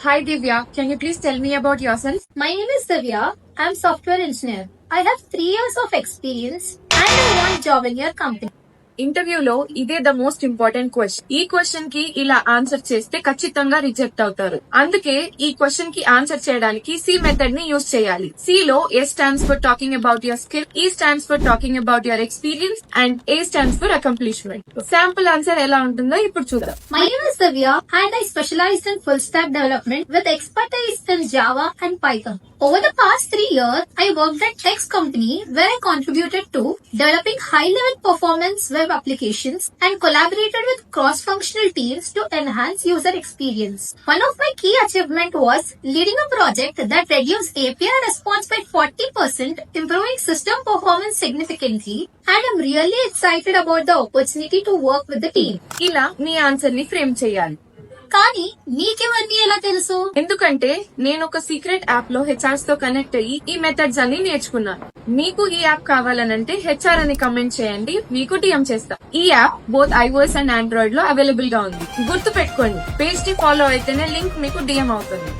Hi Divya, can you please tell me about yourself? My name is Divya. I'm software engineer. I have 3 years of experience and I want job in your company. ఇంటర్వ్యూలో ఇదే the most important question. ఈ question కి ఇలా answer చేస్తే ఖచ్చితంగా reject అవుతారు. అందుకే ఈ క్వశ్చన్ కి ఆన్సర్ చేయడానికి సి మెథడ్ ని యూజ్ చేయాలి. సి లో A stands for talking about your skill, E stands for talking about your experience and A stands for accomplishment. Sample answer ఎలా ఉంటుందో ఇప్పుడు చూద్దాం. My name is Divya and I specialize in full stack development with expertise in Java and Python. Over the past 3 years, I worked at Text company where I contributed to developing high-level performance web applications and collaborated with cross-functional teams to enhance user experience. One of my key achievements was leading a project that reduced API response by 40%, improving system performance significantly, and I'm really excited about the opportunity to work with the team. ఇలా మీ answer ని frame చేయాలి. కానీ నీకెవన్నీ ఎలా తెలుసు? ఎందుకంటే నేను ఒక secret app లో హెచ్ఆర్స్ తో కనెక్ట్ అయ్యి ఈ మెథడ్స్ అన్ని నేర్చుకున్నాను. మీకు ఈ యాప్ కావాలనంటే హెచ్ఆర్ అని కమెంట్ చేయండి, మీకు డిఎం చేస్తా. ఈ app both iOS and Android లో అవైలబుల్ గా ఉంది. గుర్తు పెట్టుకోండి, పేజ్ ని ఫాలో అయితేనే లింక్ మీకు డిఎం అవుతుంది.